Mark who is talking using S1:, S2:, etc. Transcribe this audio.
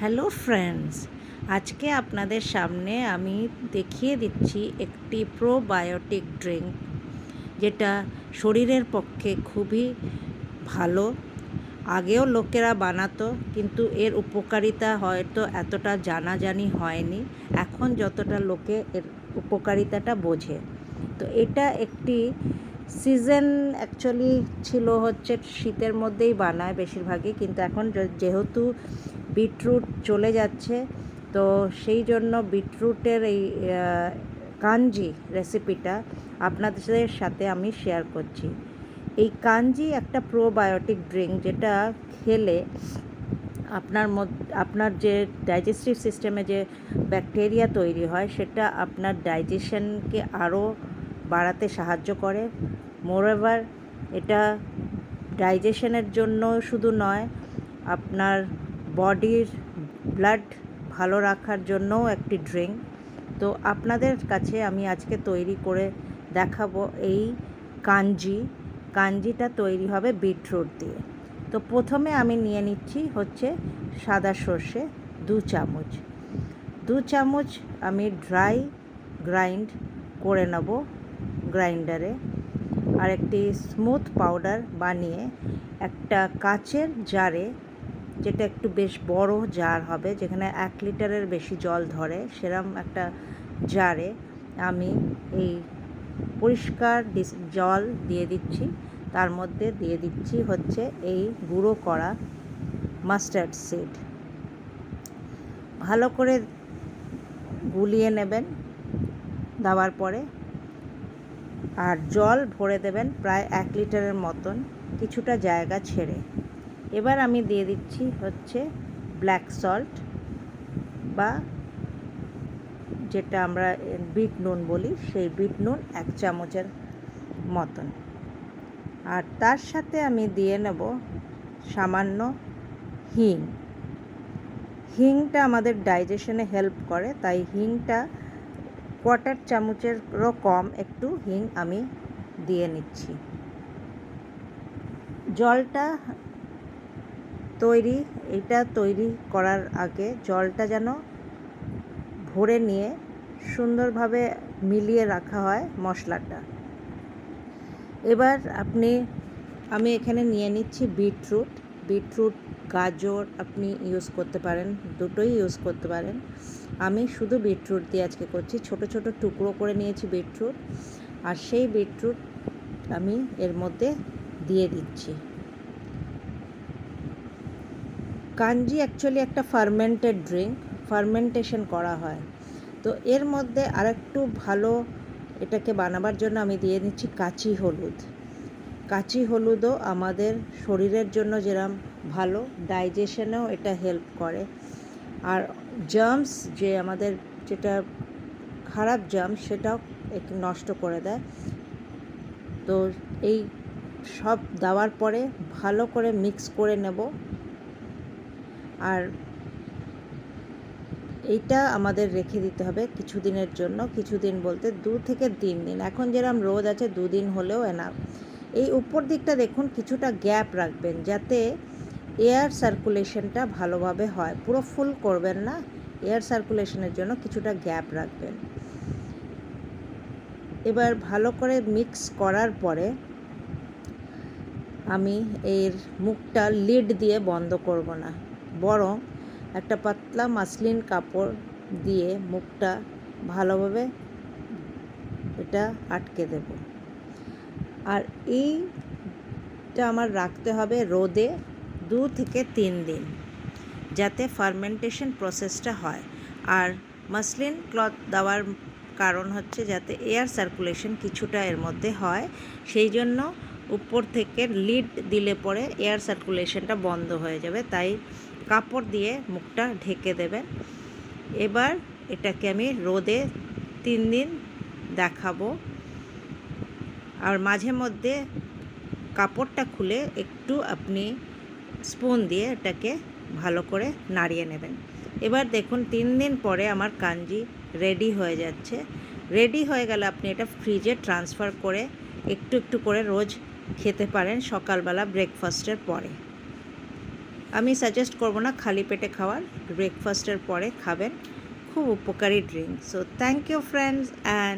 S1: Hello friends, আজকে আপনাদের সামনে আমি দেখিয়ে দিচ্ছি একটি প্রোবায়োটিক ড্রিঙ্ক, যেটা শরীরের পক্ষে খুবই ভালো। আগেও লোকেরা বানাতো, কিন্তু এর উপকারিতা হয়তো এতটা জানাজানি হয়নি। এখন যতটা লোকে এর উপকারিতাটা বোঝে। তো এটা একটি সিজন অ্যাকচুয়ালি ছিল হচ্ছে শীতের মধ্যেই বানায় বেশিরভাগই, কিন্তু এখন যেহেতু বিটরুট চলে যাচ্ছে, তো সেই জন্য বিটরুটের এই কাঞ্জি রেসিপিটা আপনাদের সাথে আমি শেয়ার করছি। এই কাঞ্জি একটা প্রোবায়োটিক ড্রিঙ্ক, যেটা খেলে আপনার যে ডাইজেস্টিভ সিস্টেমে যে ব্যাকটেরিয়া তৈরি হয়, সেটা আপনার ডাইজেশনকে আরও বাড়াতে সাহায্য করে। মোরওভার, এটা ডাইজেশনের জন্য শুধু নয়, আপনার বডির ব্লাড ভালো রাখার জন্যও একটি ড্রিঙ্ক। তো আপনাদের কাছে আমি আজকে তৈরি করে দেখাবো এই কাঞ্জিটা তৈরি হবে বিটরুট দিয়ে। তো প্রথমে আমি নিয়ে নিচ্ছি হচ্ছে সাদা সর্ষে 2 চামচ। 2 চামচ আমি ড্রাই গ্রাইন্ড করে নেব গ্রাইন্ডারে। আর একটি স্মুথ পাউডার বানিয়ে একটা কাচের জারে, যেটা একটু বেশ বড় জার হবে, যেখানে 1 লিটারের বেশি জল ধরে, সেরম একটা জারে আমি এই পরিষ্কার জল দিয়ে দিচ্ছি। তার মধ্যে দিয়ে দিচ্ছি হচ্ছে এই গুঁড়ো করা মাস্টার্ড সিড। ভালো করে গুলিয়ে নেবেন দেওয়ার পরে, আর জল ভরে দেবেন প্রায় 1 লিটারের মতন, কিছুটা জায়গা ছেড়ে। এবার আমি দিয়ে দিচ্ছি হচ্ছে ব্ল্যাক সল্ট, বা যেটা আমরা বিট নুন বলি, সেই বিট নুন 1 চামচের মতন। আর তার সাথে আমি দিয়ে নেব সামান্য হিংটা আমাদের ডাইজেশনে হেল্প করে, তাই হিংটা 1/4 চামচেরও কম একটু হিং আমি দিয়ে নিচ্ছি। জলটা তৈরি করার আগে জলটা যেন ভরে নিয়ে সুন্দরভাবে মিলিয়ে রাখা হয় মশলাটা। এবার আমি এখানে নিয়ে নিচ্ছি বিটরুট, গাজর আপনি ইউজ করতে পারেন, দুটোই ইউজ করতে পারেন। আমি শুধু বিটরুট দিয়ে আজকে করছি। ছোট ছোট টুকরো করে নিয়েছি বিটরুট, আর সেই বিটরুট আমি এর মধ্যে দিয়ে দিচ্ছি। কাঞ্জি অ্যাকচুয়ালি একটা ফার্মেন্টেড ড্রিঙ্ক, ফার্মেন্টেশন করা হয়। তো এর মধ্যে আরেকটু ভালো এটাকে বানাবার জন্য আমি দিয়ে নিচ্ছি কাঁচি হলুদও আমাদের শরীরের জন্য যেরকম ভালো, ডাইজেশনেও এটা হেল্প করে। আর জার্মস, যে আমাদের যেটা খারাপ জার্মস, সেটাও একটু নষ্ট করে দেয়। তো এই সব দেওয়ার পরে ভালো করে মিক্স করে নেব। আর এইটা আমাদের রেখে দিতে হবে কিছুদিনের জন্য। কিছুদিন বলতে 2 থেকে 3 দিন। এখন যেরকম রোদ আছে, 2 দিন হলেও এনাফ। এই উপর দিকটা দেখুন কিছুটা গ্যাপ রাখবেন, যাতে এয়ার সার্কুলেশনটা ভালোভাবে হয়। পুরো ফুল করবেন না, এয়ার সার্কুলেশনের জন্য কিছুটা গ্যাপ রাখবেন। এবার ভালো করে মিক্স করার পরে আমি এর মুখটা লিড দিয়ে বন্ধ করব না, বরং একটা পাতলা মাসলিন কাপড় দিয়ে মুখটা ভালোভাবে এটা আটকে দেব। আর এইটা আমার রাখতে হবে রোদে 2 থেকে 3 দিন, যাতে ফার্মেন্টেশন প্রসেসটা হয়। আর মাসলিন ক্লথ দেওয়ার কারণ হচ্ছে যাতে এয়ার সার্কুলেশন কিছুটা এর মধ্যে হয়, সেই জন্য উপর থেকে লিড দিলে পরে এয়ার সার্কুলেশনটা বন্ধ হয়ে যাবে, তাই কাপড় দিয়ে মুখটা ঢেকে দেবেন। এবার এটাকে আমি রোদে 3 দিন দেখাবো, আর মাঝে মধ্যে কাপড়টা খুলে একটু আপনি স্পুন দিয়ে এটাকে ভালো করে নাড়িয়ে নেবেন। এবার দেখুন 3 দিন পরে আমার কাঞ্জি রেডি হয়ে যাচ্ছে। রেডি হয়ে গেলে আপনি এটা ফ্রিজে ট্রান্সফার করে একটু একটু করে রোজ খেতে পারেন, সকালবেলা ব্রেকফাস্টের পরে। আমি সাজেস্ট করব না খালি পেটে খাওয়ার, ব্রেকফাস্টের পরে খাবেন, খুব উপকারী drink. So thank you friends and